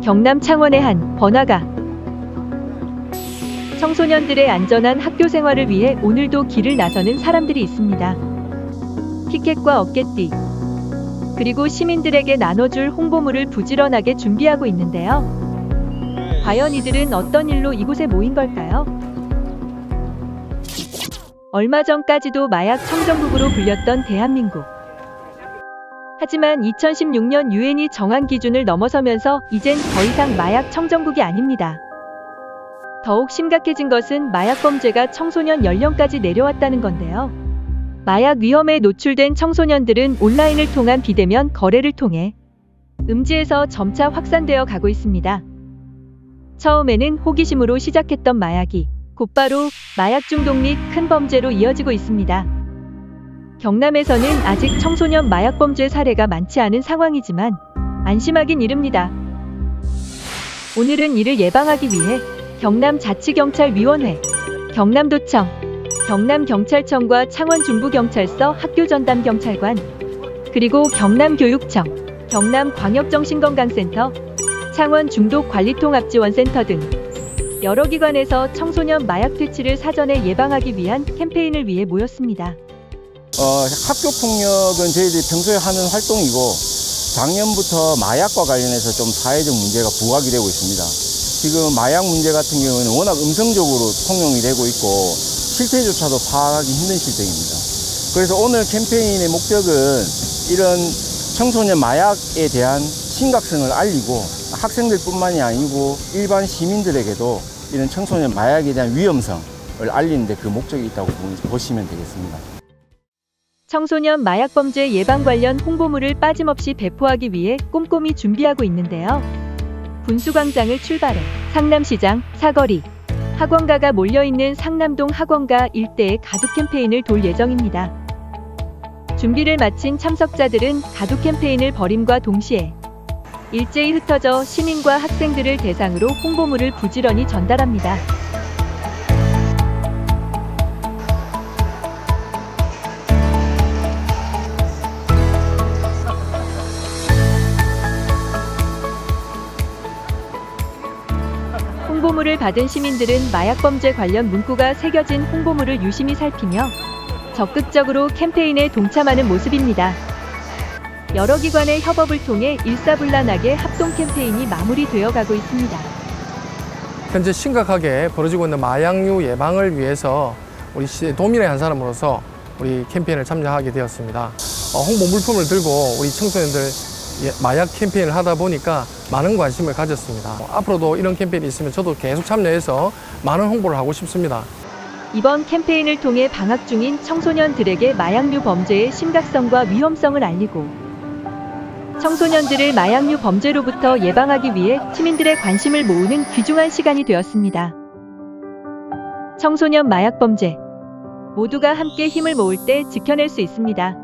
경남 창원의 한 번화가. 청소년들의 안전한 학교 생활을 위해 오늘도 길을 나서는 사람들이 있습니다. 피켓과 어깨띠, 그리고 시민들에게 나눠줄 홍보물을 부지런하게 준비하고 있는데요. 과연 이들은 어떤 일로 이곳에 모인 걸까요? 얼마 전까지도 마약 청정국으로 불렸던 대한민국. 하지만 2016년 유엔이 정한 기준을 넘어서면서 이젠 더 이상 마약 청정국이 아닙니다. 더욱 심각해진 것은 마약 범죄가 청소년 연령까지 내려왔다는 건데요. 마약 위험에 노출된 청소년들은 온라인을 통한 비대면 거래를 통해 음지에서 점차 확산되어 가고 있습니다. 처음에는 호기심으로 시작했던 마약이 곧바로 마약 중독 및 큰 범죄로 이어지고 있습니다. 경남에서는 아직 청소년 마약 범죄 사례가 많지 않은 상황이지만 안심하긴 이릅니다. 오늘은 이를 예방하기 위해 경남자치경찰위원회, 경남도청, 경남경찰청과 창원중부경찰서 학교전담경찰관, 그리고 경남교육청, 경남광역정신건강센터, 창원중독관리통합지원센터 등 여러 기관에서 청소년 마약 퇴치를 사전에 예방하기 위한 캠페인을 위해 모였습니다. 학교 폭력은 저희들이 평소에 하는 활동이고 작년부터 마약과 관련해서 좀 사회적 문제가 부각이 되고 있습니다. 지금 마약 문제 같은 경우는 워낙 음성적으로 통용이 되고 있고 실태조차도 파악하기 힘든 실정입니다. 그래서 오늘 캠페인의 목적은 이런 청소년 마약에 대한 심각성을 알리고 학생들뿐만이 아니고 일반 시민들에게도 이런 청소년 마약에 대한 위험성을 알리는 데 그 목적이 있다고 보시면 되겠습니다. 청소년 마약 범죄 예방 관련 홍보물을 빠짐없이 배포하기 위해 꼼꼼히 준비하고 있는데요. 분수광장을 출발해 상남시장, 사거리, 학원가가 몰려있는 상남동 학원가 일대에 가두 캠페인을 돌 예정입니다. 준비를 마친 참석자들은 가두 캠페인을 벌임과 동시에 일제히 흩어져 시민과 학생들을 대상으로 홍보물을 부지런히 전달합니다. 홍보물을 받은 시민들은 마약범죄 관련 문구가 새겨진 홍보물을 유심히 살피며 적극적으로 캠페인에 동참하는 모습입니다. 여러 기관의 협업을 통해 일사불란하게 합동 캠페인이 마무리되어 가고 있습니다. 현재 심각하게 벌어지고 있는 마약류 예방을 위해서 우리 도민의 한 사람으로서 우리 캠페인을 참여하게 되었습니다. 홍보 물품을 들고 우리 청소년들 마약 캠페인을 하다 보니까 많은 관심을 가졌습니다. 앞으로도 이런 캠페인이 있으면 저도 계속 참여해서 많은 홍보를 하고 싶습니다. 이번 캠페인을 통해 방학 중인 청소년들에게 마약류 범죄의 심각성과 위험성을 알리고 청소년들을 마약류 범죄로부터 예방하기 위해 시민들의 관심을 모으는 귀중한 시간이 되었습니다. 청소년 마약 범죄, 모두가 함께 힘을 모을 때 지켜낼 수 있습니다.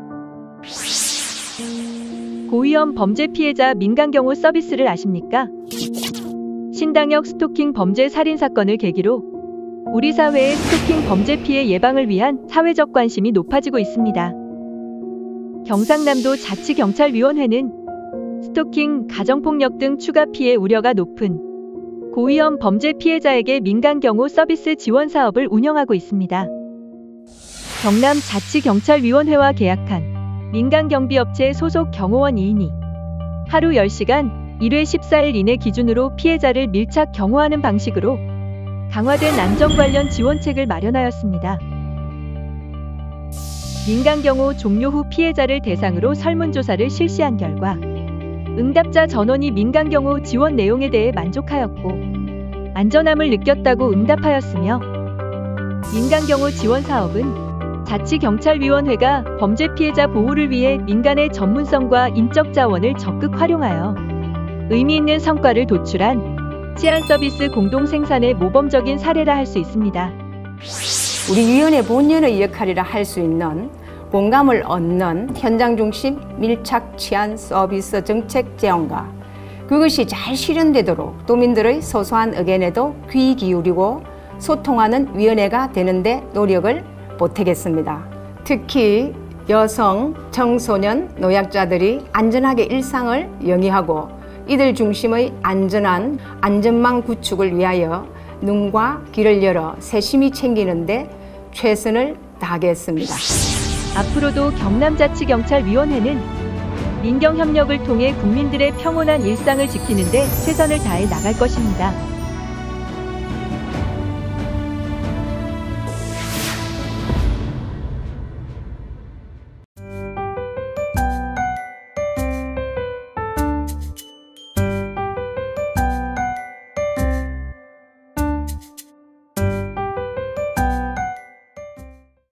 고위험 범죄 피해자 민간경호 서비스를 아십니까? 신당역 스토킹 범죄 살인 사건을 계기로 우리 사회의 스토킹 범죄 피해 예방을 위한 사회적 관심이 높아지고 있습니다. 경상남도 자치경찰위원회는 스토킹, 가정폭력 등 추가 피해 우려가 높은 고위험 범죄 피해자에게 민간경호 서비스 지원 사업을 운영하고 있습니다. 경남자치경찰위원회와 계약한 민간경비업체 소속 경호원 2인이 하루 10시간 1회 14일 이내 기준으로 피해자를 밀착 경호하는 방식으로 강화된 안전 관련 지원책을 마련하였습니다. 민간경호 종료 후 피해자를 대상으로 설문조사를 실시한 결과 응답자 전원이 민간경호 지원 내용에 대해 만족하였고 안전함을 느꼈다고 응답하였으며 민간경호 지원 사업은 자치경찰위원회가 범죄 피해자 보호를 위해 민간의 전문성과 인적 자원을 적극 활용하여 의미 있는 성과를 도출한 치안 서비스 공동 생산의 모범적인 사례라 할 수 있습니다. 우리 위원회 본연의 역할이라 할 수 있는 공감을 얻는 현장 중심 밀착 치안 서비스 정책 제언과 그것이 잘 실현되도록 도민들의 소소한 의견에도 귀 기울이고 소통하는 위원회가 되는데 노력을 보태겠습니다. 특히 여성, 청소년, 노약자들이 안전하게 일상을 영위하고 이들 중심의 안전한 안전망 구축을 위하여 눈과 귀를 열어 세심히 챙기는데 최선을 다하겠습니다. 앞으로도 경남자치경찰위원회는 민경협력을 통해 국민들의 평온한 일상을 지키는 데 최선을 다해 나갈 것입니다.